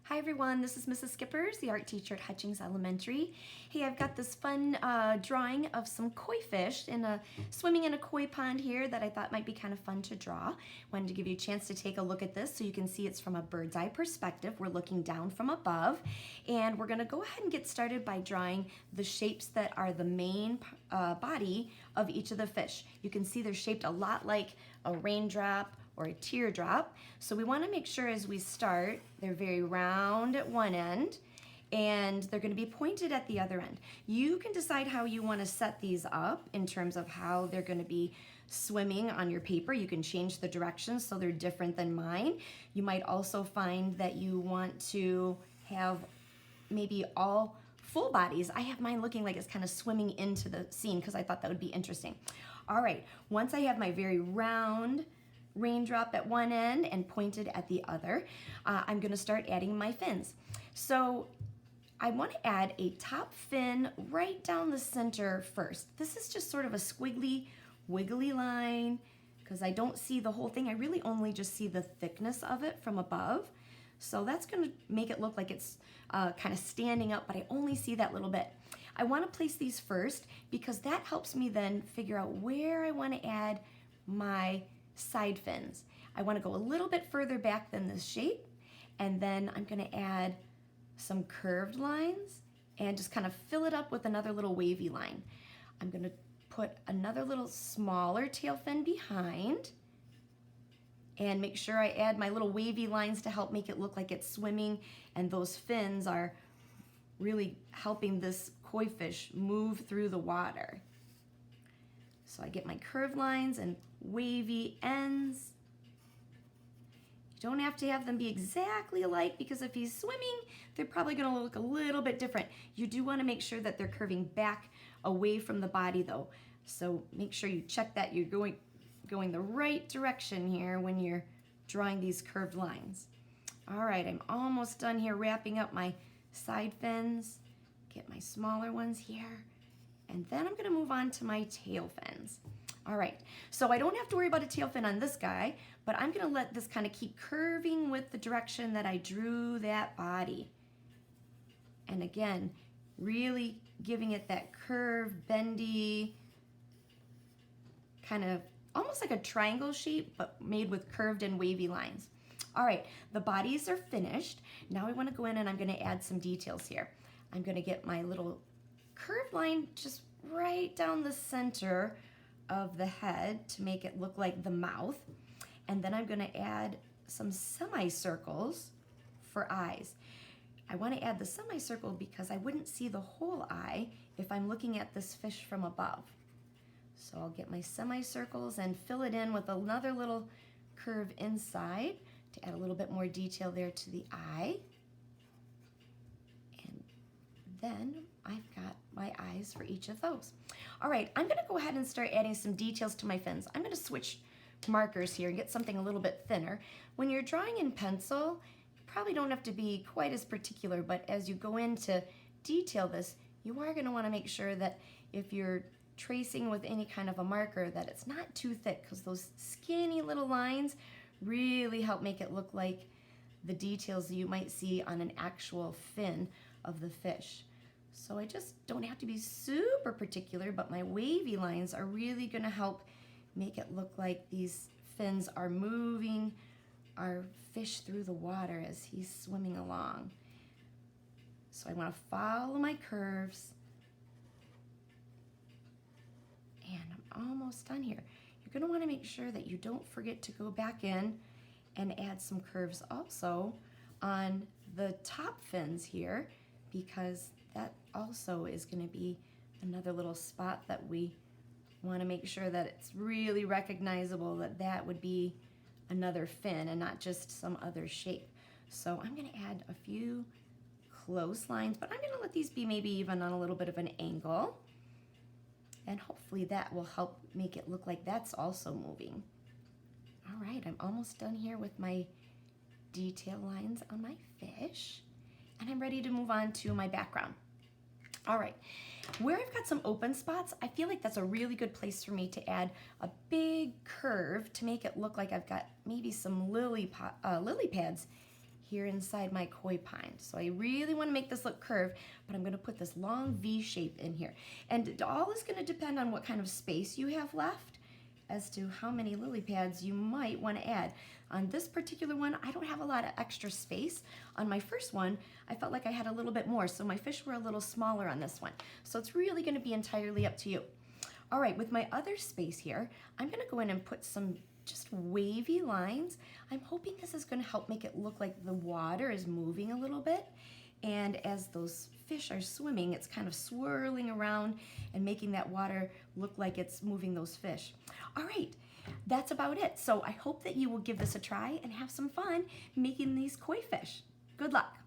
Hi everyone, this is Mrs. Skippers, the art teacher at Hutchings Elementary. Hey, I've got this fun drawing of some koi fish swimming in a koi pond here that I thought might be kind of fun to draw. Wanted to give you a chance to take a look at this so you can see it's from a bird's eye perspective. We're looking down from above, and we're going to go ahead and get started by drawing the shapes that are the main body of each of the fish. You can see they're shaped a lot like a raindrop or a teardrop. So we want to make sure as we start, they're very round at one end and they're going to be pointed at the other end. You can decide how you want to set these up in terms of how they're going to be swimming on your paper. You can change the directions so they're different than mine. You might also find that you want to have maybe all full bodies. I have mine looking like it's kind of swimming into the scene because I thought that would be interesting. All right, once I have my very round raindrop at one end and pointed at the other, I'm going to start adding my fins. So I want to add a top fin right down the center first. This is just sort of a squiggly, wiggly line because I don't see the whole thing. I really only just see the thickness of it from above. So that's going to make it look like it's kind of standing up, but I only see that little bit. I want to place these first because that helps me then figure out where I want to add my side fins. I want to go a little bit further back than this shape, and then I'm going to add some curved lines and just kind of fill it up with another little wavy line. I'm going to put another little smaller tail fin behind and make sure I add my little wavy lines to help make it look like it's swimming, and those fins are really helping this koi fish move through the water. So I get my curved lines and wavy ends. You don't have to have them be exactly alike because if he's swimming, they're probably going to look a little bit different. You do want to make sure that they're curving back away from the body though. So make sure you check that you're going the right direction here when you're drawing these curved lines. All right, I'm almost done here wrapping up my side fins. Get my smaller ones here. And then I'm going to move on to my tail fins. All right, so I don't have to worry about a tail fin on this guy, but I'm going to let this kind of keep curving with the direction that I drew that body. And again, really giving it that curved, bendy, kind of almost like a triangle shape, but made with curved and wavy lines. All right, the bodies are finished. Now I want to go in and I'm going to add some details here. I'm going to get my little curved line just right down the center of the head to make it look like the mouth. And then I'm going to add some semicircles for eyes. I want to add the semicircle because I wouldn't see the whole eye if I'm looking at this fish from above. So I'll get my semicircles and fill it in with another little curve inside to add a little bit more detail there to the eye. And then I've got my eyes for each of those. All right, I'm going to go ahead and start adding some details to my fins. I'm going to switch markers here and get something a little bit thinner. When you're drawing in pencil, you probably don't have to be quite as particular, but as you go in to detail this, you are going to want to make sure that if you're tracing with any kind of a marker that it's not too thick, because those skinny little lines really help make it look like the details that you might see on an actual fin of the fish. So I just don't have to be super particular, but my wavy lines are really going to help make it look like these fins are moving our fish through the water as he's swimming along. So I want to follow my curves. And I'm almost done here. You're going to want to make sure that you don't forget to go back in and add some curves also on the top fins here, because that also is going to be another little spot that we want to make sure that it's really recognizable that that would be another fin and not just some other shape. So I'm going to add a few close lines, but I'm going to let these be maybe even on a little bit of an angle. And hopefully that will help make it look like that's also moving. All right, I'm almost done here with my detail lines on my fish. And I'm ready to move on to my background. All right, where I've got some open spots, I feel like that's a really good place for me to add a big curve to make it look like I've got maybe some lily pads here inside my koi pond. So I really want to make this look curved, but I'm going to put this long V shape in here. And it all is going to depend on what kind of space you have left as to how many lily pads you might want to add. On this particular one, I don't have a lot of extra space. On my first one, I felt like I had a little bit more, so my fish were a little smaller on this one. So it's really going to be entirely up to you. All right, with my other space here, I'm going to go in and put some just wavy lines. I'm hoping this is going to help make it look like the water is moving a little bit. And as those fish are swimming, it's kind of swirling around and making that water look like it's moving those fish. All right, that's about it. So I hope that you will give this a try and have some fun making these koi fish. Good luck.